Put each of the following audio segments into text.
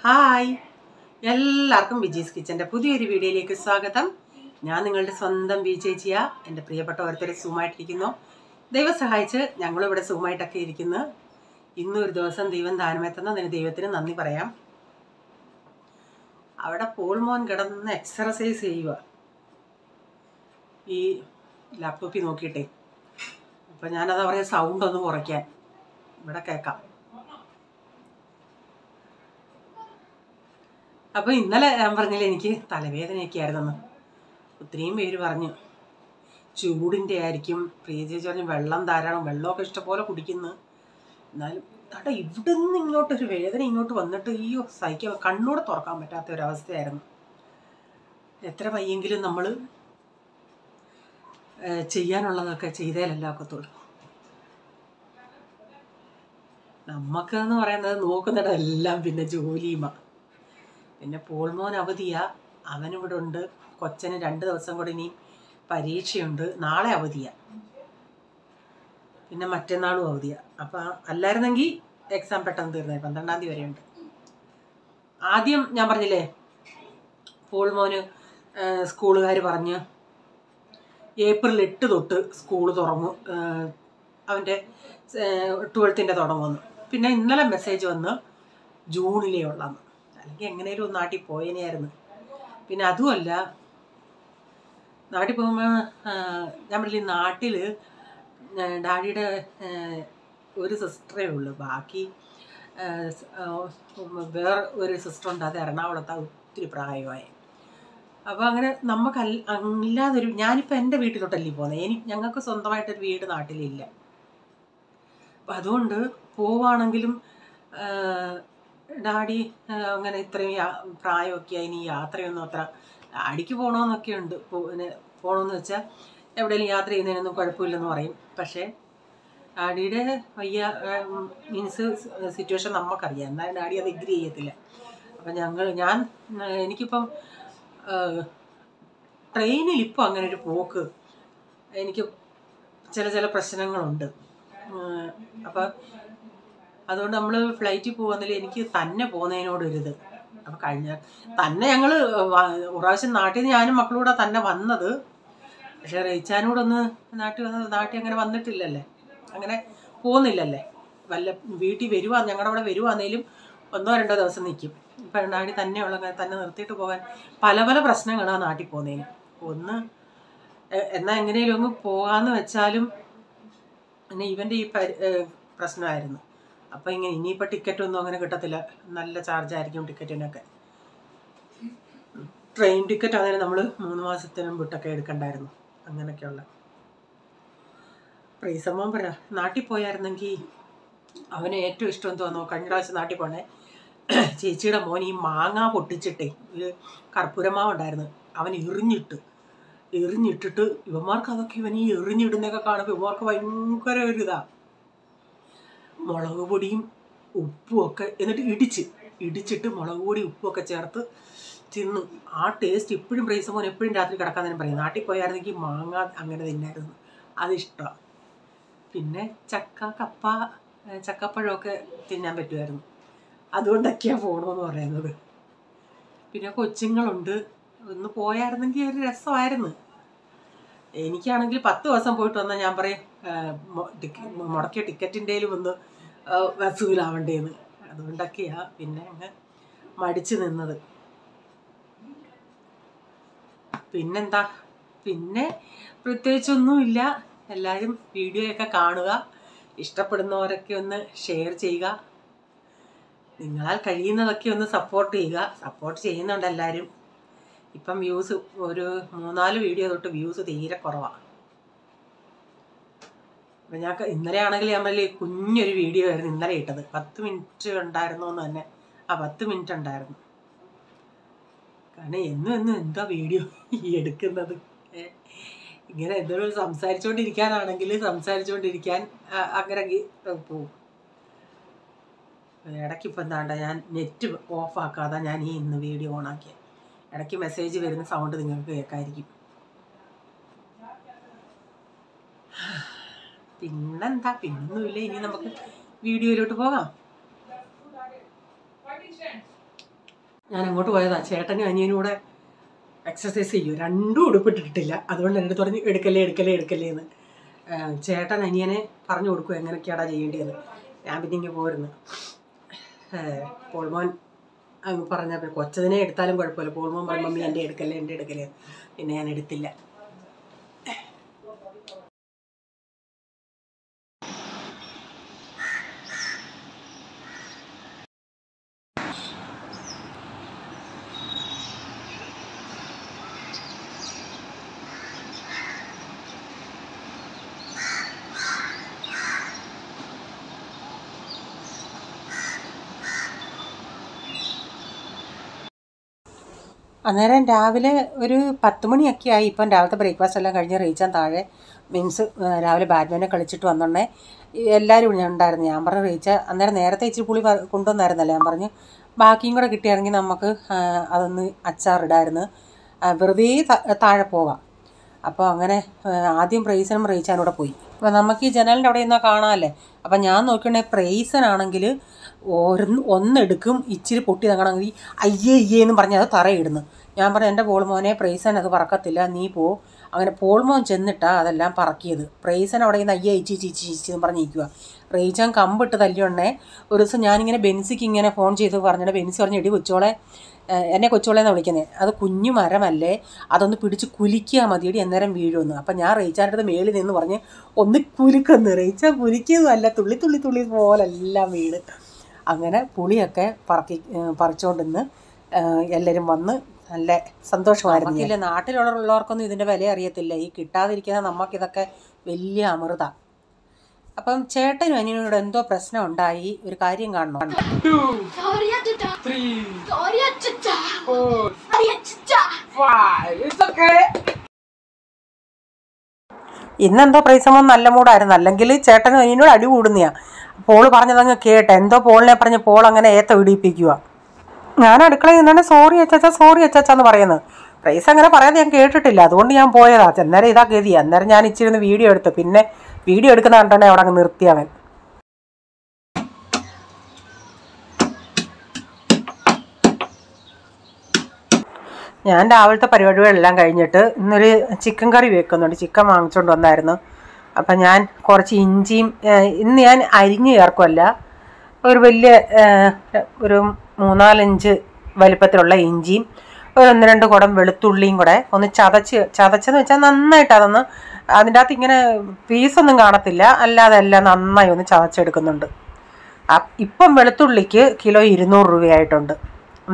Hi, എല്ലാവർക്കും വിജീസ് കിച്ചൻ്റെ പുതിയൊരു വീഡിയോയിലേക്ക് സ്വാഗതം. ഞാൻ നിങ്ങളുടെ സ്വന്തം വി ചേച്ചിയാ. എൻ്റെ പ്രിയപ്പെട്ട ഓരോരുത്തർ സൂമായിട്ടിരിക്കുന്നു. ദൈവം സഹായിച്ച് ഞങ്ങളിവിടെ സൂമായിട്ടൊക്കെ ഇരിക്കുന്നു. ഇന്നൊരു ദിവസം ദൈവം ദാനമെത്തുന്നതിന് ദൈവത്തിന് നന്ദി പറയാം. അവിടെ പോൾമോൻ കിടന്ന് എക്സർസൈസ് ചെയ്യുക ഈ ലാപ്ടോപ്പിൽ നോക്കിയിട്ടേ. അപ്പം ഞാനതാ പറയുക, സൗണ്ട് ഒന്ന് കുറയ്ക്കാൻ. ഇവിടെ കേൾക്കാം. അപ്പോൾ ഇന്നലെ ഞാൻ പറഞ്ഞില്ലേ എനിക്ക് തലവേദനയൊക്കെ ആയിരുന്നെന്ന്. ഒത്തിരിയും പേര് പറഞ്ഞു ചൂടിൻ്റെ ആയിരിക്കും. പ്രിയ ചേച്ചി പറഞ്ഞു വെള്ളം ധാരാളം, വെള്ളമൊക്കെ ഇഷ്ടംപോലെ കുടിക്കുന്നു. എന്നാലും അവിടെ ഇവിടെ നിന്ന് ഇങ്ങോട്ടൊരു വേദന ഇങ്ങോട്ട് വന്നിട്ട് സഹിക്കാൻ, കണ്ണൂടെ തുറക്കാൻ പറ്റാത്ത ഒരവസ്ഥയായിരുന്നു. എത്ര വയ്യെങ്കിലും നമ്മൾ ചെയ്യാനുള്ളതൊക്കെ ചെയ്തേലല്ല ഒക്കത്തുള്ളൂ. നമുക്കെന്ന് പറയുന്നത് നോക്കുന്നിടമെല്ലാം പിന്നെ ജോലിയുമാ. പിന്നെ പോൾമോൻ അവധിയാ, അവനിവിടെ ഉണ്ട്. കൊച്ചന് 2 ദിവസം കൂടി ഇനി പരീക്ഷയുണ്ട്. നാളെ അവധിയാ, പിന്നെ മറ്റന്നാളും അവധിയാ. അപ്പം അല്ലായിരുന്നെങ്കിൽ എക്സാം പെട്ടെന്ന് തീർന്നേ. 12-ാം തീയതി വരെയുണ്ട്. ആദ്യം ഞാൻ പറഞ്ഞില്ലേ പോൾമോന് സ്കൂളുകാർ പറഞ്ഞ് ഏപ്രിൽ 8 തൊട്ട് സ്കൂൾ തുടങ്ങും, അവൻ്റെ 12th തുടങ്ങുമെന്ന്. പിന്നെ ഇന്നലെ മെസ്സേജ് വന്ന് ജൂണിലേ ഉള്ളതെന്ന്. അല്ലെങ്കിൽ എങ്ങനെയും ഒന്ന് നാട്ടിൽ പോയനെയായിരുന്നു. പിന്നെ അതുമല്ല, നാട്ടിൽ പോകുമ്പോൾ ഞാൻ പറഞ്ഞില്ലേ നാട്ടിൽ ഡാഡിയുടെ ഒരു സിസ്റ്ററേ ഉള്ളൂ. ബാക്കി വേറെ ഒരു സിസ്റ്ററുണ്ട്, അത് എറണാകുളത്ത്, ഒത്തിരി പ്രായമായി. അപ്പോൾ അങ്ങനെ നമുക്ക് അല്ലാതൊരു, ഞാനിപ്പോൾ എൻ്റെ വീട്ടിലോട്ടല്ലേ പോകുന്നത്. ഞങ്ങൾക്ക് സ്വന്തമായിട്ടൊരു വീട് നാട്ടിലില്ല. അപ്പം അതുകൊണ്ട് പോവുകയാണെങ്കിലും ഡാഡി അങ്ങനെ ഇത്രയും പ്രായമൊക്കെ ഇനി യാത്രയൊന്നും അത്ര, ഡാഡിക്ക് പോകണമെന്നൊക്കെ ഉണ്ട്. പോകണമെന്ന് വെച്ചാൽ എവിടെയെങ്കിലും യാത്ര ചെയ്യുന്നതിനൊന്നും കുഴപ്പമില്ലെന്ന് പറയും. പക്ഷേ ഡാഡിയുടെ മീൻസ് സിറ്റുവേഷൻ നമുക്കറിയാം. എന്നാലും ഡാഡി അത് എഗ്രി ചെയ്യത്തില്ല. അപ്പം എനിക്കിപ്പം ട്രെയിനിൽ ഇപ്പോൾ അങ്ങനെ ഒരു പോക്ക്, എനിക്ക് ചില പ്രശ്നങ്ങളുണ്ട്. അപ്പം അതുകൊണ്ട് നമ്മൾ ഫ്ലൈറ്റിൽ പോകുന്നതിൽ എനിക്ക് തന്നെ പോകുന്നതിനോടൊരിത്. അപ്പം തന്നെ ഞങ്ങൾ പ്രാവശ്യം നാട്ടിൽ നിന്ന് ഞാനും മക്കളൂടെ തന്നെ വന്നത്. പക്ഷേ റേച്ചാനോടൊന്ന് നാട്ടിൽ അങ്ങനെ വന്നിട്ടില്ലല്ലേ, അങ്ങനെ പോകുന്നില്ലല്ലേ. വീട്ടിൽ ഞങ്ങളുടെ അവിടെ വരുവാന്നേലും 1-2 ദിവസം നിൽക്കും. ഇപ്പം ഡാഡി തന്നെ നിർത്തിയിട്ട് പോകാൻ പല പ്രശ്നങ്ങളാണ് നാട്ടിൽ പോകുന്നതിന്. എന്നാൽ എങ്ങനെയും അങ്ങ് പോകാമെന്ന് വെച്ചാലും പിന്നെ ഇവൻ്റെ ഈ പ്രശ്നമായിരുന്നു. അപ്പം ഇനിയിപ്പോൾ ടിക്കറ്റൊന്നും അങ്ങനെ കിട്ടത്തില്ല, നല്ല ചാർജായിരിക്കും ടിക്കറ്റിനൊക്കെ. ട്രെയിൻ ടിക്കറ്റ് ആണെങ്കിൽ നമ്മൾ 3 മാസത്തിന് മുമ്പൊക്കെ എടുക്കണ്ടായിരുന്നു. അങ്ങനെയൊക്കെയുള്ള പ്രീസമ്മൻ പറ നാട്ടിൽ പോയായിരുന്നെങ്കിൽ അവന് ഏറ്റവും ഇഷ്ടം തോന്നുന്നു. കഴിഞ്ഞ പ്രാവശ്യം നാട്ടിൽ പോണേ ചേച്ചിയുടെ മോൻ ഈ മാങ്ങ പൊട്ടിച്ചിട്ടേ, ഒരു കർപ്പൂരമാവ് ഉണ്ടായിരുന്നു, അവൻ എറിഞ്ഞിട്ടിട്ട് ഇവന്മാർക്ക് അതൊക്കെ, ഇവൻ ഈ എറിഞ്ഞിടുന്നൊക്കെ കാണുമ്പോൾ ഇവന്മാർക്ക് ഭയങ്കര ഒരിതാണ്. മുളക് പൊടിയും ഉപ്പും ഒക്കെ എന്നിട്ട് ഇടിച്ചിട്ട് മുളക് പൊടി ഉപ്പുമൊക്കെ ചേർത്ത് തിന്നു. ആ ടേസ്റ്റ് ഇപ്പോഴും പ്രൈസമോൻ എപ്പോഴും രാത്രി കിടക്കാൻ തന്നെ പറയും. നാട്ടിൽ പോയായിരുന്നെങ്കിൽ മാങ്ങ അങ്ങനെ തിന്നായിരുന്നു, അതിഷ്ടമാണ്. പിന്നെ ചക്ക, കപ്പ, ചക്കപ്പഴമൊക്കെ തിന്നാൻ പറ്റുമായിരുന്നു. അതുകൊണ്ടൊക്കെയാണ് പോകണമെന്ന് പറയുന്നത്. പിന്നെ കൊച്ചുങ്ങളുണ്ട്. ഒന്ന് പോയായിരുന്നെങ്കിൽ ഒരു രസമായിരുന്നു. എനിക്കാണെങ്കിൽ 10 ദിവസം പോയിട്ട് വന്നാൽ ഞാൻ പറയും മുടക്കിയ ടിക്കറ്റിൻ്റെയിലും ഒന്ന് വസൂലാവണ്ടേന്ന്. അതുകൊണ്ടൊക്കെയാ പിന്നെ അങ്ങ് മടിച്ചു നിന്നത്. പിന്നെന്താ, പിന്നെ പ്രത്യേകിച്ചൊന്നുമില്ല. എല്ലാവരും വീഡിയോയൊക്കെ കാണുക, ഇഷ്ടപ്പെടുന്നവരൊക്കെ ഒന്ന് ഷെയർ ചെയ്യുക, നിങ്ങളാൽ കഴിയുന്നതൊക്കെ ഒന്ന് സപ്പോർട്ട് ചെയ്യുക. സപ്പോർട്ട് ചെയ്യുന്നുണ്ട് എല്ലാവരും. ഇപ്പം വ്യൂസ് ഒരു 3-4 വീഡിയോ തൊട്ട് വ്യൂസ് തീരെ കുറവാണ്. അപ്പം ഇന്നലെ ആണെങ്കിൽ ഞാൻ വലിയ കുഞ്ഞൊരു വീഡിയോ ആയിരുന്നു ഇന്നലെ ഇട്ടത്. 10 മിനിറ്റ് ഉണ്ടായിരുന്നു എന്ന് തന്നെ. 10 മിനിറ്റ് ഉണ്ടായിരുന്നു. കാരണം എന്നും എന്താ വീഡിയോ എടുക്കുന്നത്. ഇങ്ങനെ എന്തെങ്കിലും സംസാരിച്ചുകൊണ്ടിരിക്കാൻ അങ്ങനെ പോവും. ഇടയ്ക്കിപ്പോൾ എന്താണ്ട ഞാൻ നെറ്റ് ഓഫാക്കാതെ ഞാൻ ഇന്ന് വീഡിയോ ഓണാക്കിയത്. ഇടയ്ക്ക് മെസ്സേജ് വരുന്ന സൗണ്ട് നിങ്ങൾക്ക് കേൾക്കാമായിരിക്കും. പിന്നെന്താ, പിന്നൊന്നുമില്ല. ഇനി നമുക്ക് വീഡിയോയിലോട്ട് പോകാം. ഞാൻ അങ്ങോട്ട് പോയതാ. ചേട്ടനും അനിയനും കൂടെ എക്സസൈസ് ചെയ്യും. രണ്ടും ഉടുപ്പിട്ടിട്ടില്ല. അതുകൊണ്ട് എൻ്റെ അടുത്ത് പറഞ്ഞ് എടുക്കല്ലേ എന്ന്. ചേട്ടൻ അനിയനെ പറഞ്ഞു കൊടുക്കും എങ്ങനെയൊക്കെയാടാ ചെയ്യേണ്ടതെന്ന്. ഞാൻ പിന്നെ ഇങ്ങനെ പോരുന്നു. പോൾമോൻ അങ്ങ് പറഞ്ഞപ്പോൾ കൊച്ചതിനെ എടുത്താലും കുഴപ്പമില്ല. പോൾമോൻ പറഞ്ഞു മമ്മി എൻ്റെ എടുക്കല്ലേ. പിന്നെ ഞാൻ എടുത്തില്ല. അന്നേരം രാവിലെ ഒരു 10 മണിയൊക്കെ ആയി. ഇപ്പം രാവിലത്തെ ബ്രേക്ക്ഫാസ്റ്റ് എല്ലാം കഴിഞ്ഞ് റീച്ചാൻ താഴെ മീൻസ് രാവിലെ ബാഡ്മിൻ്റൺ കളിച്ചിട്ട് വന്നോണ്ടേ എല്ലാവരും ഉണ്ടായിരുന്നു. ഞാൻ പറഞ്ഞു റീച്ച അന്നേരം നേരത്തെ ഇച്ചിരി പുളി കൊണ്ടുവന്നായിരുന്നല്ലോ. ഞാൻ പറഞ്ഞു ബാക്കിയും കൂടെ കിട്ടിയാണെങ്കിൽ നമുക്ക് അതൊന്ന് അച്ചാറിടായിരുന്നു, വെറുതെ താഴെ പോവാം. അപ്പോൾ അങ്ങനെ ആദ്യം പ്രൈസനും റീച്ചാനൂടെ പോയി. അപ്പോൾ നമുക്ക് ഈ ജനലിൻ്റെ അവിടെ നിന്നാൽ കാണാമല്ലേ. അപ്പം ഞാൻ നോക്കിയിട്ടുണ്ടെങ്കിൽ പ്രൈസനാണെങ്കിൽ ഒന്നെടുക്കും, ഇച്ചിരി പൊട്ടി തങ്ങണമെങ്കിൽ അയ്യേന്ന് പറഞ്ഞ് അത് തറയിടുന്നു. ഞാൻ പറഞ്ഞു എൻ്റെ പോൾമോനെ പ്രൈസൻ അത് പറക്കത്തില്ല, നീ പോ. അങ്ങനെ പോൾമോൻ ചെന്നിട്ടാണ് അതെല്ലാം പറക്കിയത്. പ്രൈസൻ അവിടെ നിന്ന് അയ്യേ ചീച്ചെന്ന് പറഞ്ഞിരിക്കുക. റീച്ചാൻ കമ്പിട്ട് തല്ലിയുണ്ടേ. ഒരു ദിവസം ഞാനിങ്ങനെ ബെൻസിക്ക് ഇങ്ങനെ ഫോൺ ചെയ്ത് പറഞ്ഞിട്ട് ബെൻസി പറഞ്ഞു എടി കൊച്ചോളെ, എന്നെ കൊച്ചോളെന്നാണ് വിളിക്കുന്നത്, അത് കുഞ്ഞു മരമല്ലേ, അതൊന്ന് പിടിച്ച് കുലിക്കുക മതിയടി, അന്നേരം വീഴുമെന്ന്. അപ്പം ഞാൻ റീച്ചാൻ്റെ അടുത്ത് മേളിൽ നിന്ന് പറഞ്ഞ് ഒന്ന് കുലുക്കുന്നു. റീച്ചാൻ കുലിക്കുന്നതല്ല, തുള്ളി പോലെല്ലാം വീണ്. അങ്ങനെ പുളിയൊക്കെ പറിച്ചുകൊണ്ടിന്ന് എല്ലാവരും വന്ന് നല്ല സന്തോഷമായിരുന്നു. നമുക്കില്ല, നാട്ടിലുള്ളവർക്കൊന്നും ഇതിൻ്റെ വില അറിയത്തില്ല. ഈ കിട്ടാതിരിക്കുന്ന നമുക്കിതൊക്കെ വലിയ അമൃത. അപ്പം ചേട്ടനും അനിയനോട് എന്തോ പ്രശ്നം ഉണ്ടായി, ഒരു കാര്യം കാണണം. ഇന്നെന്തോ പ്രൈസമൊന്നും നല്ല മൂടായിരുന്നു, അല്ലെങ്കിൽ ചേട്ടനും അനിയനോട് അടി കൂടുന്നയാ. പോള് പറഞ്ഞതങ്ങ് കേട്ടെ, എന്തോ പോളിനെ പറഞ്ഞ് പോൾ അങ്ങനെ ഏത്ത വിടിയിപ്പിക്കുക. ഞാൻ അടുക്കളയിൽ നിന്നാണ് സോറി അച്ചാന്ന് പറയുന്നത്. പ്രൈസ് അങ്ങനെ പറയാതെ ഞാൻ കേട്ടിട്ടില്ല, അതുകൊണ്ട് ഞാൻ പോയതാ. അന്നേരം ഇതാ ഗതി. അന്നേരം ഞാൻ ഇച്ചിരി വീഡിയോ എടുത്തു. പിന്നെ വീഡിയോ എടുക്കുന്ന കണ്ടോണ്ടേ അവിടെ അങ്ങ് നിർത്തിയവൻ. ഞാൻ രാവിലത്തെ പരിപാടികളെല്ലാം കഴിഞ്ഞിട്ട് ഇന്നൊരു ചിക്കൻ കറി വെക്കുന്നുണ്ട്. ചിക്കൻ വാങ്ങിച്ചുകൊണ്ട് വന്നായിരുന്നു. അപ്പം ഞാൻ കുറച്ച് ഇഞ്ചിയും ഇന്ന് ഞാൻ അരിഞ്ഞ് ചേർക്കുമല്ല, ഒരു വലിയ ഒരു 3-4 ഇഞ്ച് വലിപ്പത്തിലുള്ള ഇഞ്ചിയും ഒരു 1-2 കുടം വെളുത്തുള്ളിയും കൂടെ ഒന്ന് ചതച്ചെന്ന് വെച്ചാൽ നന്നായിട്ട് അതൊന്ന് അതിൻ്റെ അകത്ത് ഇങ്ങനെ പീസൊന്നും കാണത്തില്ല, അല്ലാതെ എല്ലാം നന്നായി ഒന്ന് ചതച്ചെടുക്കുന്നുണ്ട്. ഇപ്പം വെളുത്തുള്ളിക്ക് കിലോ 200 രൂപയായിട്ടുണ്ട്.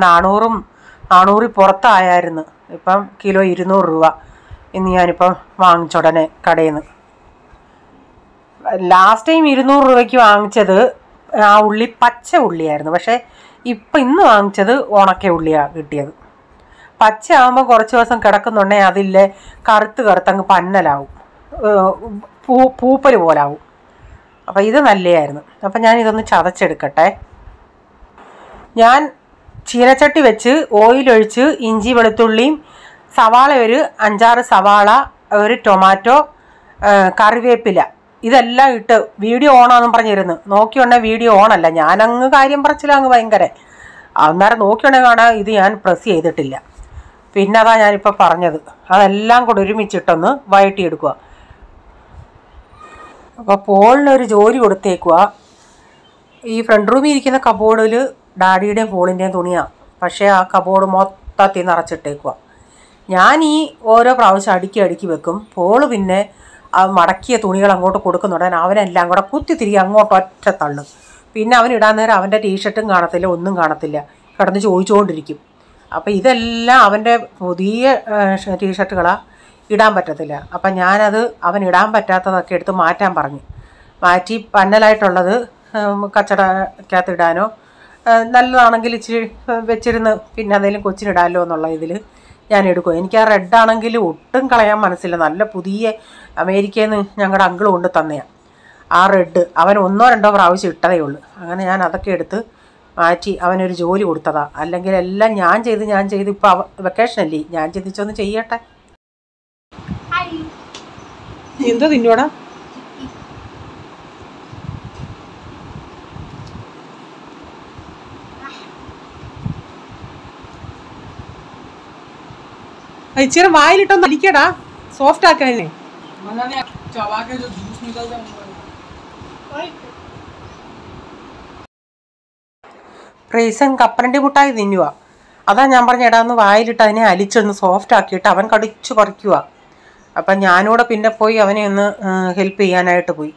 400 പുറത്തായിരുന്നു. ഇപ്പം കിലോ 200 രൂപ ഇന്ന് ഞാനിപ്പം വാങ്ങിച്ചുടനെ കടയിൽ നിന്ന്. ലാസ്റ്റ് ടൈം 200 രൂപയ്ക്ക് വാങ്ങിച്ചത് ആ ഉള്ളി പച്ച ഉള്ളിയായിരുന്നു. പക്ഷേ ഇന്ന് വാങ്ങിച്ചത് ഉണക്ക ഉള്ളിയാണ് കിട്ടിയത്. പച്ച ആകുമ്പോൾ കുറച്ച് ദിവസം കിടക്കുന്നുണ്ടെങ്കിൽ അതില്ലേ കറുത്തങ്ങ് പന്നലാവും, പൂപ്പൽ പോലാവും. അപ്പം ഇത് നല്ലതായിരുന്നു. അപ്പം ഞാനിതൊന്ന് ചതച്ചെടുക്കട്ടെ. ഞാൻ ചീനച്ചട്ടി വെച്ച് ഓയിലൊഴിച്ച് ഇഞ്ചി വെളുത്തുള്ളിയും സവാള ഒരു 5-6 സവാള, ഒരു ടൊമാറ്റോ, കറിവേപ്പില ഇതെല്ലാം ഇട്ട് വീഡിയോ ഓണാണെന്നും പറഞ്ഞിരുന്നു. നോക്കിയുണ്ടെങ്കിൽ വീഡിയോ ഓണല്ല. ഞാനങ്ങ് കാര്യം പറച്ചിലങ്ങ് ഭയങ്കര. അന്നേരം നോക്കിയുണ്ടെങ്കിൽ കാണാൻ ഇത് ഞാൻ പ്രസ് ചെയ്തിട്ടില്ല. പിന്നെ അതാ ഞാനിപ്പോൾ പറഞ്ഞത്. അതെല്ലാം കൂടെ ഒരുമിച്ചിട്ടൊന്ന് വഴറ്റിയെടുക്കുക. അപ്പോൾ പോളിനൊരു ജോലി കൊടുത്തേക്കുക. ഈ ഫ്രണ്ട് റൂമിൽ ഇരിക്കുന്ന കബോർഡിൽ ഡാഡിയുടെയും പോളിൻ്റെയും തുണിയാണ്. പക്ഷേ ആ കബോർഡ് മൊത്തത്തിൽ നിറച്ചിട്ടേക്കുക. ഞാൻ ഈ ഓരോ പ്രാവശ്യം അടുക്കി വെക്കും. പോള് പിന്നെ ആ മടക്കിയ തുണികൾ അങ്ങോട്ട് കൊടുക്കുന്നുണ്ട്. അവനെല്ലാം കൂടെ കുത്തിത്തിരികെ അങ്ങോട്ട് ഒറ്റ തള്ളും. പിന്നെ അവൻ ഇടാൻ നേരം അവൻ്റെ ടീഷർട്ടും കാണത്തില്ല, ഒന്നും കാണത്തില്ല, കിടന്ന് ചോദിച്ചുകൊണ്ടിരിക്കും. അപ്പോൾ ഇതെല്ലാം അവൻ്റെ പുതിയ ടീഷർട്ടുകളാണ്, ഇടാൻ പറ്റത്തില്ല. അപ്പം ഞാനത് അവൻ ഇടാൻ പറ്റാത്തതൊക്കെ എടുത്ത് മാറ്റാൻ പറഞ്ഞു. മാറ്റി പന്നലായിട്ടുള്ളത് കച്ചടക്കകത്ത് ഇടാനോ നല്ലതാണെങ്കിൽ ഇച്ചിരി വെച്ചിരുന്ന് പിന്നെ എന്തെങ്കിലും കൊച്ചിനിടാമല്ലോ എന്നുള്ള ഇതിൽ ഞാൻ എടുക്കും. എനിക്ക് ആ റെഡാണെങ്കിൽ ഒട്ടും കളയാൻ മനസ്സില്ല. നല്ല പുതിയ അമേരിക്കയിൽ നിന്ന് ഞങ്ങളുടെ അങ്കിൾ കൊണ്ട് തന്നെയാണ് ആ റെഡ്. അവൻ 1-2 പ്രാവശ്യം ഇട്ടതേ ഉള്ളൂ. അങ്ങനെ ഞാൻ അതൊക്കെ എടുത്ത് മാറ്റി അവനൊരു ജോലി കൊടുത്തതാണ്. അല്ലെങ്കിൽ എല്ലാം ഞാൻ ചെയ്ത് ഇപ്പോൾ വെക്കേഷനല്ലേ, ഞാൻ ചിന്തിച്ചൊന്ന് ചെയ്യട്ടെ. എന്തോ തിന്നോടാ? इचिर वाइलिटोന്ന് അടിക്കടാ സോഫ്റ്റ് ആക്കാനേ പ്രൈസൻ കപ്പലണ്ടി മുട്ടായി തിന്നുക. അതാ ഞാൻ പറഞ്ഞ ഇടാന്ന് വായിലിട്ട് അതിനെ അലിച്ചൊന്ന് സോഫ്റ്റ് ആക്കിയിട്ട് അവൻ കടിച്ചു പറിക്കുക. അപ്പം ഞാനിവിടെ പിന്നെ പോയി അവനെ ഒന്ന് ഹെൽപ്പ് ചെയ്യാനായിട്ട് പോയി.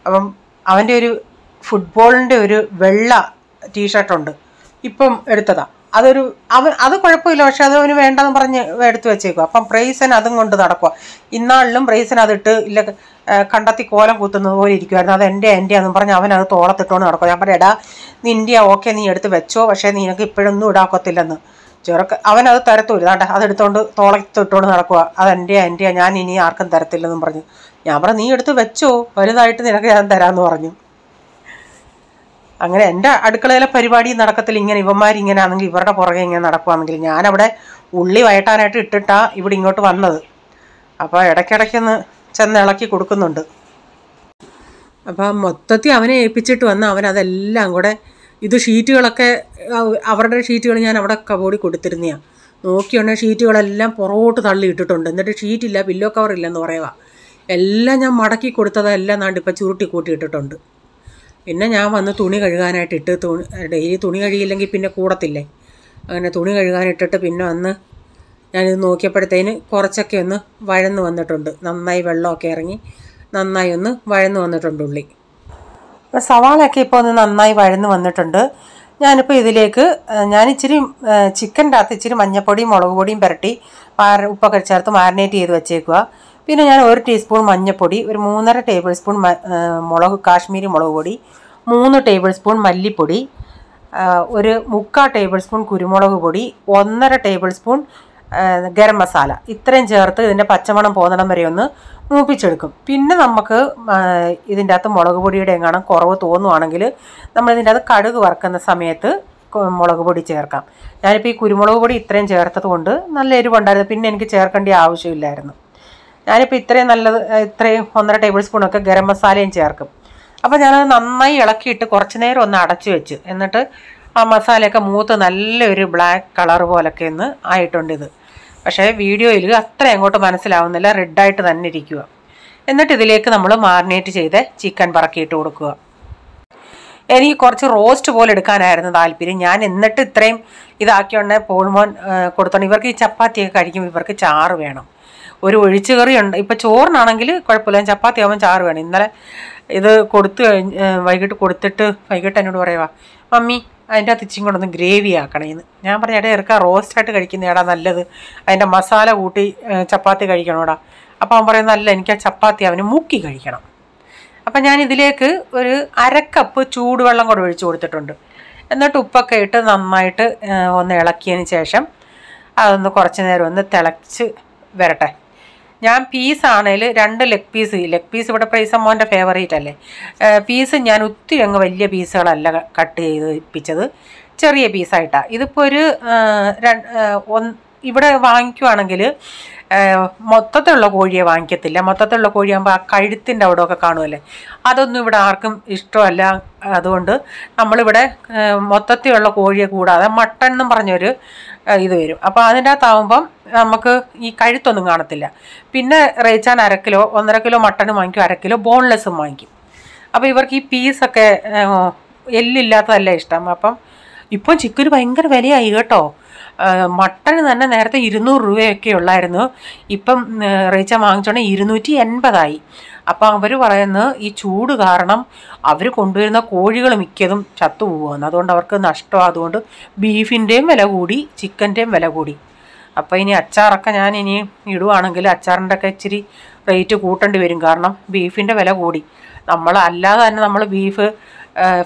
അപ്പം അവൻ്റെ ഒരു ഫുട്ബോളിൻ്റെ ഒരു വെള്ള ടീഷർട്ടുണ്ട്, ഇപ്പം എടുത്തതാണ്. അത് കുഴപ്പമില്ല, പക്ഷെ അത് അവന് വേണ്ടെന്ന് പറഞ്ഞ് എടുത്തു വെച്ചേക്കുക. അപ്പം പ്രൈസൻ അതും കൊണ്ട് നടക്കുക. ഇന്നാളിലും പ്രൈസൻ അതിട്ട് ഇല്ല കണ്ടെത്തി കോലം കുത്തുന്നത് പോലെ ഇരിക്കുമായിരുന്നു. അത് എൻ്റെയാണെന്നും പറഞ്ഞ് അവൻ അത് തോളത്തിട്ടോണ്ട് നടക്കുക. ഞാൻ പറയാം, എടാ നിൻ്റെ ഓക്കെ നീ എടുത്ത് വെച്ചോ, പക്ഷേ നിനക്ക് ഇപ്പോഴൊന്നും ഇടാക്കത്തില്ലെന്ന്. അവനത് തരത്തൂല്ല. അതാണ്ട് അതെടുത്തോണ്ട് തോളത്തിട്ടോണ്ട് നടക്കുക. അത് എൻ്റെയാ ഞാൻ ഇനി ആർക്കും തരത്തില്ലെന്നും പറഞ്ഞു. ഞാൻ പറഞ്ഞു നീ എടുത്ത് വെച്ചോ, വലുതായിട്ട് നിനക്ക് ഞാൻ തരാമെന്ന് പറഞ്ഞു. അങ്ങനെ എൻ്റെ അടുക്കളയിലെ പരിപാടി നടക്കത്തില്ല. ഇങ്ങനെ ഇവന്മാരിങ്ങനെ ആണെങ്കിൽ ഇവരുടെ പുറകെ ഇങ്ങനെ നടക്കുകയാണെങ്കിൽ ഞാനവിടെ ഉള്ളി വയറ്റാനായിട്ട് ഇട്ടിട്ടാ ഇവിടെ ഇങ്ങോട്ട് വന്നത്. അപ്പോൾ ഇടയ്ക്കിടയ്ക്കൊന്ന് ചെന്ന് ഇളക്കി കൊടുക്കുന്നുണ്ട്. അപ്പം മൊത്തത്തിൽ അവനെ ഏൽപ്പിച്ചിട്ട് വന്ന് അവൻ അതെല്ലാം കൂടെ ഇത് ഷീറ്റുകളൊക്കെ അവരുടെ ഷീറ്റുകൾ ഞാൻ അവിടെ കബോർഡിൽ കൊടുത്തിരുന്നതാണ്. നോക്കിയുണ്ടെങ്കിൽ ഷീറ്റുകളെല്ലാം പുറകോട്ട് തള്ളി ഇട്ടിട്ടുണ്ട്. എന്നിട്ട് ഷീറ്റില്ല, പില്ലോ കവറില്ലെന്ന് പറയുക. എല്ലാം ഞാൻ മടക്കി കൊടുത്തതെല്ലാം നാണ്ടിപ്പോൾ ചുരുട്ടി കൂട്ടിയിട്ടിട്ടുണ്ട്. പിന്നെ ഞാൻ വന്ന് തുണി കഴുകാനായിട്ട് ഇട്ട് ഡെയിലി തുണി കഴുകിയില്ലെങ്കിൽ പിന്നെ കൂടത്തില്ലേ. അങ്ങനെ തുണി കഴുകാനിട്ടിട്ട് പിന്നെ വന്ന് ഞാനിത് നോക്കിയപ്പോഴത്തേന് കുറച്ചൊക്കെ ഒന്ന് വഴന്ന് വന്നിട്ടുണ്ട്. നന്നായി വെള്ളമൊക്കെ ഇറങ്ങി നന്നായി ഒന്ന് വഴന്ന് വന്നിട്ടുണ്ട് ഉള്ളി. അപ്പോൾ സവാളയൊക്കെ ഇപ്പോൾ ഒന്ന് നന്നായി വഴന്ന് വന്നിട്ടുണ്ട്. ഞാനിപ്പോൾ ഇതിലേക്ക് ഞാനിച്ചിരി ചിക്കൻ്റെ അകത്ത് ഇച്ചിരി മഞ്ഞൾപ്പൊടിയും മുളക് പൊടിയും പുരട്ടി ഉപ്പൊക്കെ ചേർത്ത് മാരിനേറ്റ് ചെയ്ത് വെച്ചേക്കുക. പിന്നെ ഞാൻ 1 ടീസ്പൂൺ മഞ്ഞൾപ്പൊടി, ഒരു 3.5 ടേബിൾ സ്പൂൺ കാശ്മീരി മുളക് പൊടി, 3 ടേബിൾ സ്പൂൺ മല്ലിപ്പൊടി, ഒരു 3/4 ടേബിൾ സ്പൂൺ കുരുമുളക് പൊടി, 1.5 ടേബിൾ സ്പൂൺ ഗരം മസാല, ഇത്രയും ചേർത്ത് ഇതിൻ്റെ പച്ചമണം പോകുന്നിടം വരെ ഒന്ന് മൂപ്പിച്ചെടുക്കും. പിന്നെ നമുക്ക് ഇതിൻ്റെ അകത്ത് മുളക് പൊടിയുടെ എങ്ങാനും കുറവ് തോന്നുവാണെങ്കിൽ നമ്മളിതിൻ്റെ അകത്ത് കടുക് വറുക്കുന്ന സമയത്ത് മുളക് പൊടി ചേർക്കാം. ഞാനിപ്പോൾ ഈ കുരുമുളക് പൊടി ഇത്രയും ചേർത്തത് കൊണ്ട് നല്ല എരിവുണ്ടായിരുന്നു. പിന്നെ എനിക്ക് ചേർക്കേണ്ട ആവശ്യമില്ലായിരുന്നു. ഞാനിപ്പോൾ ഇത്രയും 1.5 ടേബിൾ സ്പൂണൊക്കെ ഗരം മസാലയും ചേർക്കും. അപ്പോൾ ഞാനത് നന്നായി ഇളക്കിയിട്ട് കുറച്ച് നേരം ഒന്ന് അടച്ചു വെച്ച്, എന്നിട്ട് ആ മസാലയൊക്കെ മൂത്ത് നല്ലൊരു ബ്ലാക്ക് കളർ പോലൊക്കെ ഒന്ന് ആയിട്ടുണ്ട് ഇത്. പക്ഷേ വീഡിയോയിൽ അത്ര അങ്ങോട്ട് മനസ്സിലാവുന്നില്ല, റെഡായിട്ട് തന്നെ ഇരിക്കുക. എന്നിട്ട് ഇതിലേക്ക് നമ്മൾ മാരിനേറ്റ് ചെയ്ത് ചിക്കൻ പറക്കിയിട്ട് കൊടുക്കുക. എനിക്ക് കുറച്ച് റോസ്റ്റ് പോലെ എടുക്കാനായിരുന്നു താല്പര്യം. ഞാൻ എന്നിട്ട് ഇത്രയും ഇതാക്കിയോണ്ടേ പോൾമോൻ കൊടുത്തോണ്ട് ഇവർക്ക് ഈ ചപ്പാത്തിയൊക്കെ കഴിക്കുമ്പോൾ ഇവർക്ക് ചാറ് വേണം. ഒരു ഒഴിച്ചു കറി ഉണ്ട്. ഇപ്പം ചോറിനാണെങ്കിൽ കുഴപ്പമില്ല, ചപ്പാത്തി ആകുമ്പോൾ ചാറ് വേണം. ഇന്നലെ ഇത് വൈകിട്ട് കൊടുത്തിട്ട് വൈകിട്ട് എന്നോട് പറയുക, മമ്മി അതിൻ്റെ അകത്ത് ഇച്ചിരി കൊണ്ടൊന്ന് ഗ്രേവി ആക്കണേന്ന്. ഞാൻ പറഞ്ഞ ഇടയിൽ ഇറക്കുക റോസ്റ്റായിട്ട് കഴിക്കുന്നതാടാ നല്ലത്, അതിൻ്റെ മസാല കൂട്ടി ചപ്പാത്തി കഴിക്കണോടാ. അപ്പോൾ അവൻ പറയുന്നത് നല്ല, എനിക്ക് ആ ചപ്പാത്തി അവന് മുക്കി കഴിക്കണം. അപ്പം ഞാൻ ഇതിലേക്ക് ഒരു 1/2 കപ്പ് ചൂടുവെള്ളം കൂടെ ഒഴിച്ചു കൊടുത്തിട്ടുണ്ട്. എന്നിട്ട് ഉപ്പൊക്കെ ഇട്ട് നന്നായിട്ട് ഒന്ന് ഇളക്കിയതിന് ശേഷം അതൊന്ന് കുറച്ച് നേരം ഒന്ന് തിളച്ച് വരട്ടെ. ഞാൻ പീസാണേൽ 2 ലെഗ് പീസ് ഇവിടെ പ്രൈസ് മോൻ്റെ ഫേവറേറ്റ് അല്ലേ. പീസ് ഞാൻ ഒത്തിരി അങ്ങ് വലിയ പീസുകളല്ല കട്ട് ചെയ്ത് ഇപ്പിച്ചത്, ചെറിയ പീസായിട്ടാണ്. ഇതിപ്പോൾ ഒരു ഇവിടെ വാങ്ങിക്കുവാണെങ്കിൽ മൊത്തത്തിലുള്ള കോഴിയെ വാങ്ങിക്കത്തില്ല. മൊത്തത്തിലുള്ള കോഴിയാകുമ്പോൾ ആ കഴുത്തിൻ്റെ അവിടെയൊക്കെ കാണുമല്ലേ, അതൊന്നും ഇവിടെ ആർക്കും ഇഷ്ടമല്ല. അതുകൊണ്ട് നമ്മളിവിടെ മൊത്തത്തിലുള്ള കോഴിയെ കൂടാതെ മട്ടൺ എന്നും പറഞ്ഞൊരു ഇത് വരും. അപ്പോൾ അതിൻ്റെ അകത്താവുമ്പം നമുക്ക് ഈ കഴുത്തൊന്നും കാണത്തില്ല. പിന്നെ റേച്ചാൻ 1/2 കിലോ 1.5 കിലോ മട്ടനും വാങ്ങിക്കും, 1/2 കിലോ ബോൺലെസ്സും വാങ്ങിക്കും. അപ്പോൾ ഇവർക്ക് ഈ പീസൊക്കെ എല്ലില്ലാത്തതല്ല ഇഷ്ടം. അപ്പം ഇപ്പം ചിക്കന് ഭയങ്കര വിലയായി കേട്ടോ. മട്ടന് തന്നെ നേരത്തെ 200 രൂപയൊക്കെ ഉള്ളായിരുന്നു. ഇപ്പം റേച്ച വാങ്ങിച്ചോണ്ടെങ്കിൽ 280 അപ്പം അവർ പറയുന്നത് ഈ ചൂട് കാരണം അവർ കൊണ്ടുവരുന്ന കോഴികൾ മിക്കതും ചത്തുപോകുമെന്ന്. അതുകൊണ്ട് അവർക്ക് നഷ്ടമാണ്. അതുകൊണ്ട് ബീഫിൻ്റെയും വില കൂടി, ചിക്കൻ്റെയും വില കൂടി. അപ്പോൾ ഇനി അച്ചാറൊക്കെ ഞാൻ ഇനി ഇടുവാണെങ്കിൽ അച്ചാറിൻ്റെ ഒക്കെ ഇച്ചിരി റേറ്റ് കൂട്ടേണ്ടി വരും. കാരണം ബീഫിൻ്റെ വില കൂടി. നമ്മൾ അല്ലാതെ തന്നെ നമ്മൾ ബീഫ്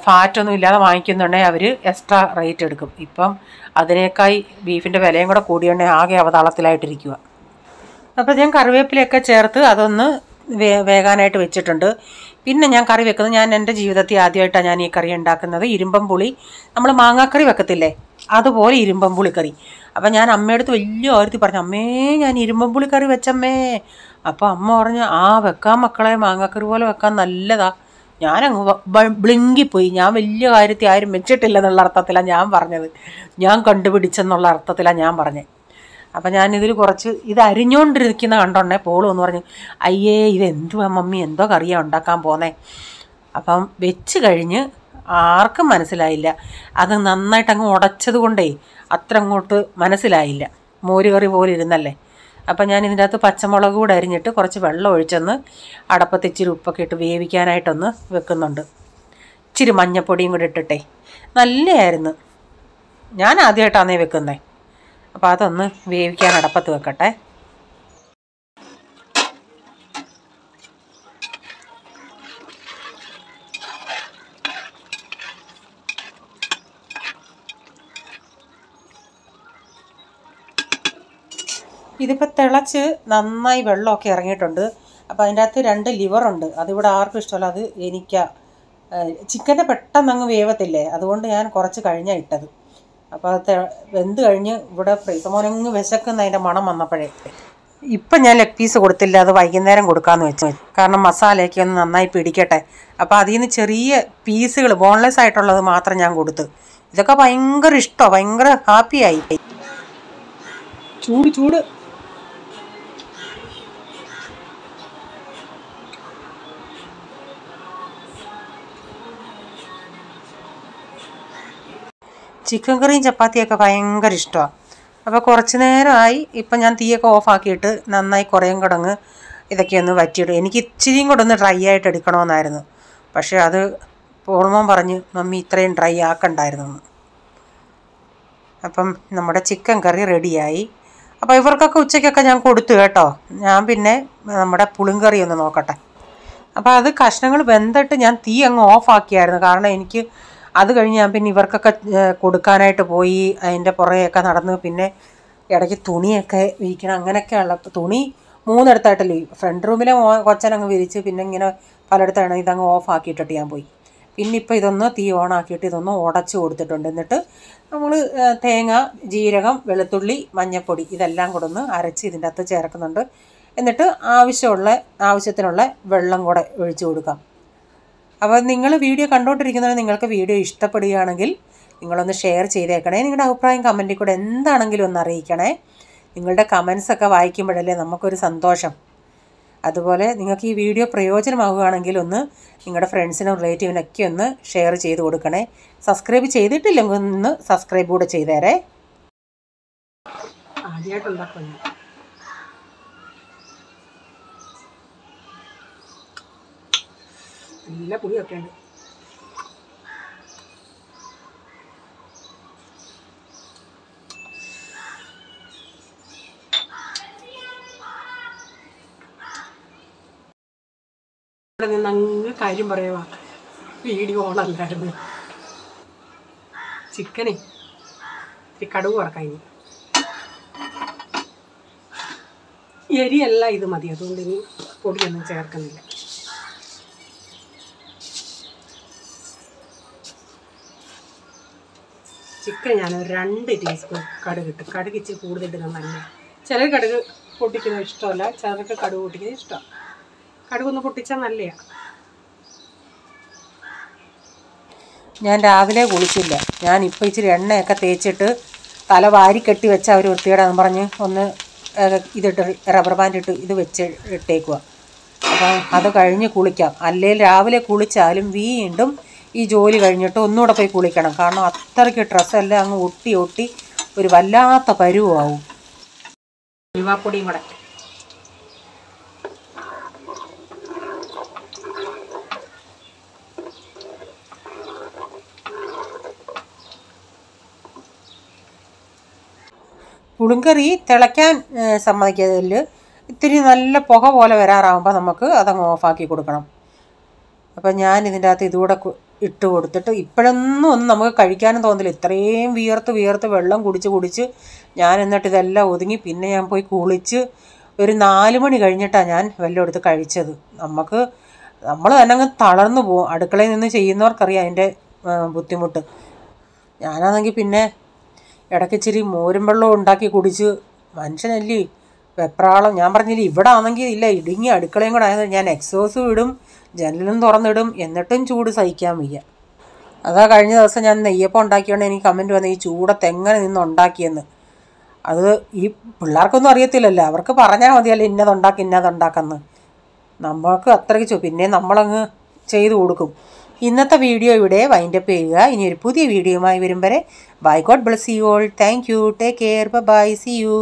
ഫാറ്റൊന്നും ഇല്ലാതെ വാങ്ങിക്കുന്നുണ്ടെങ്കിൽ അവർ എക്സ്ട്രാ റേറ്റ് എടുക്കും. ഇപ്പം അതിനേക്കായി ബീഫിൻ്റെ വിലയും കൂടെ കൂടിയുണ്ടെങ്കിൽ ആകെ അവതാളത്തിലായിട്ടിരിക്കുക. അപ്പോൾ ഞാൻ കറിവേപ്പിലയൊക്കെ ചേർത്ത് അതൊന്ന് വേകാനായിട്ട് വെച്ചിട്ടുണ്ട്. പിന്നെ ഞാൻ കറി വെക്കുന്നത്, ഞാൻ എൻ്റെ ജീവിതത്തിൽ ആദ്യമായിട്ടാണ് ഞാൻ ഈ കറി ഉണ്ടാക്കുന്നത്. ഇരുമ്പം പുളി, നമ്മൾ മാങ്ങാക്കറി വെക്കത്തില്ലേ, അതുപോലെ ഇരുമ്പം പുളിക്കറി. അപ്പം ഞാൻ അമ്മയടുത്ത് വലിയ കാര്യത്തിൽ പറഞ്ഞു, അമ്മേ ഞാൻ ഇരുമ്പം പുളിക്കറി വെച്ചമ്മേ. അപ്പോൾ അമ്മ പറഞ്ഞു, വെക്കാൻ മക്കളെ, മാങ്ങാക്കറി പോലെ വെക്കാൻ നല്ലതാ. ഞാനങ്ങ് ബ്ലിങ്കിപ്പോയി. ഞാൻ വലിയ കാര്യത്തിൽ ആരും വെച്ചിട്ടില്ല എന്നുള്ള അർത്ഥത്തിലാണ് ഞാൻ പറഞ്ഞത്, ഞാൻ കണ്ടുപിടിച്ചെന്നുള്ള അർത്ഥത്തിലാണ് ഞാൻ പറഞ്ഞത്. അപ്പം ഞാനിതിൽ കുറച്ച് ഇത് അരിഞ്ഞുകൊണ്ടിരിക്കുന്ന കണ്ടോണ്ടേ പോളും എന്ന് പറഞ്ഞു, അയ്യേ ഇതെന്തുവാ മമ്മി, എന്തോ കറിയാണ് ഉണ്ടാക്കാൻ പോന്നേ. അപ്പം വെച്ച് കഴിഞ്ഞ് ആർക്കും മനസ്സിലായില്ല. അത് നന്നായിട്ട് അങ്ങ് ഉടച്ചത് കൊണ്ടേ അത്ര അങ്ങോട്ട് മനസ്സിലായില്ല, മോര് കറി പോലെ ഇരുന്നല്ലേ. അപ്പം ഞാൻ ഇതിൻ്റെ അകത്ത് പച്ചമുളക് കൂടെ അരിഞ്ഞിട്ട് കുറച്ച് വെള്ളം ഒഴിച്ചൊന്ന് അടപ്പത്ത് ഇച്ചിരി ഉപ്പൊക്കെ ഇട്ട് വേവിക്കാനായിട്ടൊന്ന് വെക്കുന്നുണ്ട്. ഇച്ചിരി മഞ്ഞപ്പൊടിയും കൂടെ ഇട്ടിട്ടേ നല്ലതായിരുന്നു. ഞാൻ ആദ്യമായിട്ടാണേ വെക്കുന്നത്. അപ്പോൾ അതൊന്ന് വേവിക്കാൻ അടപ്പത്ത് വെക്കട്ടെ. ഇതിപ്പോൾ തിളച്ച് നന്നായി വെള്ളമൊക്കെ ഇറങ്ങിയിട്ടുണ്ട്. അപ്പോൾ അതിൻ്റെ അകത്ത് 2 ലിവറുണ്ട്. അതിവിടെ ആർക്കും ഇഷ്ടമല്ല, അത് എനിക്കാണ്. ചിക്കൻ്റെ പെട്ടെന്ന് അങ്ങ് വേവത്തില്ലേ, അതുകൊണ്ട് ഞാൻ കുറച്ച് കഴിഞ്ഞാണ് ഇട്ടത്. അപ്പോൾ അത് വെന്ത് കഴിഞ്ഞ് ഇവിടെ പ്രീതമോനങ്ങ് വിശക്കുന്ന അതിൻ്റെ മണം വന്നപ്പോഴേ ഇപ്പം ഞാൻ ലെഗ് പീസ് കൊടുത്തില്ല, അത് വൈകുന്നേരം കൊടുക്കാമെന്ന് വെച്ചു. കാരണം മസാലയൊക്കെ ഒന്ന് നന്നായി പിടിക്കട്ടെ. അപ്പോൾ അതിൽ നിന്ന് ചെറിയ പീസുകൾ ബോൺലെസ് ആയിട്ടുള്ളത് മാത്രം ഞാൻ കൊടുത്തു. ഇതൊക്കെ ഭയങ്കര ഇഷ്ടമാണ്, ഭയങ്കര ഹാപ്പിയായി. ചൂട് ചൂട് ചിക്കൻ കറിയും ചപ്പാത്തിയൊക്കെ ഭയങ്കര ഇഷ്ടമാണ്. അപ്പോൾ കുറച്ച് നേരമായി. ഇപ്പം ഞാൻ തീയൊക്കെ ഓഫാക്കിയിട്ട് നന്നായി കുറേയും കിടങ്ങ് ഇതൊക്കെ ഒന്ന് വറ്റിയിടും. എനിക്ക് ഇച്ചിരിയും കൂടെ ഒന്ന് ഡ്രൈ ആയിട്ട് എടുക്കണമെന്നായിരുന്നു. പക്ഷേ അത് പൂർണ്ണം പറഞ്ഞ് മമ്മി ഇത്രയും ഡ്രൈ ആക്കണ്ടായിരുന്നു. അപ്പം നമ്മുടെ ചിക്കൻ കറി റെഡിയായി. അപ്പോൾ ഇവർക്കൊക്കെ ഉച്ചയ്ക്കൊക്കെ ഞാൻ കൊടുത്തു കേട്ടോ. ഞാൻ പിന്നെ നമ്മുടെ പുളിങ്കറി ഒന്ന് നോക്കട്ടെ. അപ്പോൾ അത് കഷ്ണങ്ങൾ വെന്തിട്ട് ഞാൻ തീ അങ്ങ് ഓഫാക്കിയായിരുന്നു. കാരണം എനിക്ക് അത് കഴിഞ്ഞ് ഞാൻ പിന്നെ ഇവർക്കൊക്കെ കൊടുക്കാനായിട്ട് പോയി. അതിൻ്റെ പുറകെയൊക്കെ നടന്ന് പിന്നെ ഇടയ്ക്ക് തുണിയൊക്കെ വിരിക്കണം. അങ്ങനെയൊക്കെയുള്ള തുണി 3 ഇടത്തായിട്ടല്ലേ. ഫ്രണ്ട് റൂമിലെ കൊച്ചനങ്ങ് വിരിച്ച് പിന്നെ ഇങ്ങനെ പലയിടത്താണ് ഇതങ്ങ് ഓഫാക്കിയിട്ടിട്ട് ഞാൻ പോയി. പിന്നെ ഇപ്പോൾ ഇതൊന്ന് തീ ഓണാക്കിയിട്ട് ഇതൊന്ന് ഉടച്ച് കൊടുത്തിട്ടുണ്ട്. എന്നിട്ട് നമ്മൾ തേങ്ങ, ജീരകം, വെളുത്തുള്ളി, മഞ്ഞൾപ്പൊടി ഇതെല്ലാം കൂടെ ഒന്ന് അരച്ച് ഇതിൻ്റെ അകത്ത് ചേർക്കുന്നുണ്ട്. എന്നിട്ട് ആവശ്യത്തിനുള്ള വെള്ളം കൂടെ ഒഴിച്ചു കൊടുക്കാം. അപ്പോൾ നിങ്ങൾ വീഡിയോ കണ്ടുകൊണ്ടിരിക്കുന്നത് നിങ്ങൾക്ക് വീഡിയോ ഇഷ്ടപ്പെടുകയാണെങ്കിൽ നിങ്ങളൊന്ന് ഷെയർ ചെയ്തേക്കണേ. നിങ്ങളുടെ അഭിപ്രായം കമൻറ്റിൽ കൂടെ എന്താണെങ്കിലും ഒന്ന് അറിയിക്കണേ. നിങ്ങളുടെ കമൻസൊക്കെ വായിക്കുമ്പോഴല്ലേ നമുക്കൊരു സന്തോഷം. അതുപോലെ നിങ്ങൾക്ക് ഈ വീഡിയോ പ്രയോജനമാവുകയാണെങ്കിൽ ഒന്ന് നിങ്ങളുടെ ഫ്രണ്ട്സിനും റിലേറ്റീവിനൊക്കെ ഒന്ന് ഷെയർ ചെയ്ത് കൊടുക്കണേ. സബ്സ്ക്രൈബ് ചെയ്തിട്ടില്ലെങ്കിൽ ഒന്ന് സബ്സ്ക്രൈബ് കൂടെ ചെയ്തേരേ. ആദ്യമായിട്ടുണ്ടാക്കുന്നു. നല്ല പുളിയൊക്കെ ഉണ്ട്. ഇവിടെ നിന്ന് അങ്ങ് കാര്യം പറയുക, വീഡിയോ ഓണല്ലായിരുന്നു. ചിക്കനെ ഇത്തിരി കടുക് വറക്കാം. ഇനി എരിയല്ല ഇത് മതി, അതുകൊണ്ട് ഇനി പൊടിയൊന്നും ചേർക്കുന്നില്ല. ചിക്കൻ ഞാൻ ഒരു 2 ടീസ്പൂൺ കടുകിട്ട്, കടുക് ഇച്ചിരി കൂടുതലിട്ട് നല്ല. ചിലർ കടുക് പൊട്ടിക്കുന്നത് ഇഷ്ടമല്ല, ചിലർക്ക് കടുക് പൊട്ടിക്കുന്നത് ഇഷ്ടമാണ്. കടുകൊന്ന് പൊട്ടിച്ചാൽ നല്ലതാണ്. ഞാൻ രാവിലെ കുളിച്ചില്ല. ഞാനിപ്പോൾ ഇച്ചിരി എണ്ണയൊക്കെ തേച്ചിട്ട് തല വാരി കെട്ടി വെച്ചാൽ അവർ വൃത്തികേടാന്ന് പറഞ്ഞ് ഒന്ന് ഇതിട്ട് റബ്ബർ ബാൻഡ് ഇട്ട് ഇത് വെച്ച് ഇട്ടേക്കുക. അപ്പം അത് കഴിഞ്ഞ് കുളിക്കാം. അല്ലെങ്കിൽ രാവിലെ കുളിച്ചാലും വീണ്ടും ഈ ജോലി കഴിഞ്ഞിട്ട് ഒന്നുകൂടെ പോയി കുളിക്കണം. കാരണം അത്രയ്ക്ക് ഡ്രസ്സെല്ലാം അങ്ങ് ഒട്ടി ഒട്ടി ഒരു വല്ലാത്ത പരുവാവും. ഉലുവാപ്പൊടിയും കൂടെ പുളിങ്കറി തിളയ്ക്കാൻ സമ്മതിക്കതിൽ ഇത്തിരി നല്ല പുക പോലെ വരാറാകുമ്പോൾ നമുക്ക് അതങ്ങ് ഓഫാക്കി കൊടുക്കണം. അപ്പം ഞാൻ ഇതിൻ്റെ അകത്ത് ഇതുകൂടെ ഇട്ട് കൊടുത്തിട്ട് ഒന്നും നമുക്ക് കഴിക്കാനും തോന്നില്ല. ഇത്രയും വിയർത്ത് വെള്ളം കുടിച്ച് ഞാൻ എന്നിട്ട് ഇതെല്ലാം ഒതുങ്ങി പിന്നെ ഞാൻ പോയി കുളിച്ച് ഒരു 4 മണി കഴിഞ്ഞിട്ടാണ് ഞാൻ വല്ലതും എടുത്ത് കഴിച്ചത്. നമ്മൾ തന്നെ അങ്ങ് തളർന്നു പോകും. അടുക്കളയിൽ നിന്ന് ചെയ്യുന്നവർക്കറിയാം അതിൻ്റെ ബുദ്ധിമുട്ട്. ഞാനാണെങ്കിൽ പിന്നെ ഇടയ്ക്ക് ഇച്ചിരി മോരും വെള്ളം ഉണ്ടാക്കി കുടിച്ച് മനുഷ്യനല്ലേ വെപ്രാളം. ഞാൻ പറഞ്ഞില്ല, ഇവിടെ ആണെങ്കിൽ ഇല്ല, ഇടുങ്ങി അടുക്കളയും കൂടെ ആയത്. ഞാൻ എക്സോസും ഇടും, ജനലും തുറന്നിടും, എന്നിട്ടും ചൂട് സഹിക്കാൻ വയ്യ. അതാ കഴിഞ്ഞ ദിവസം ഞാൻ നെയ്യപ്പം ഉണ്ടാക്കിയോണ്ട് എനിക്ക് കമൻറ്റ് വന്നു, ഈ ചൂടത്ത് എങ്ങനെ നിന്ന് ഉണ്ടാക്കിയെന്ന്. അത് ഈ പിള്ളേർക്കൊന്നും അറിയത്തില്ലല്ലോ, അവർക്ക് പറഞ്ഞാൽ മതിയല്ലോ ഇന്നതുണ്ടാക്കെന്ന്. നമ്മൾക്ക് അത്രയ്ക്ക് പിന്നെ നമ്മളങ്ങ് ചെയ്തു കൊടുക്കും. ഇന്നത്തെ വീഡിയോ ഇവിടെ വൈൻഡപ്പ് ചെയ്യുക. ഇനി ഒരു പുതിയ വീഡിയോയുമായി വരും വരെ bye, God bless you all. Thank you, take care, bye, see U.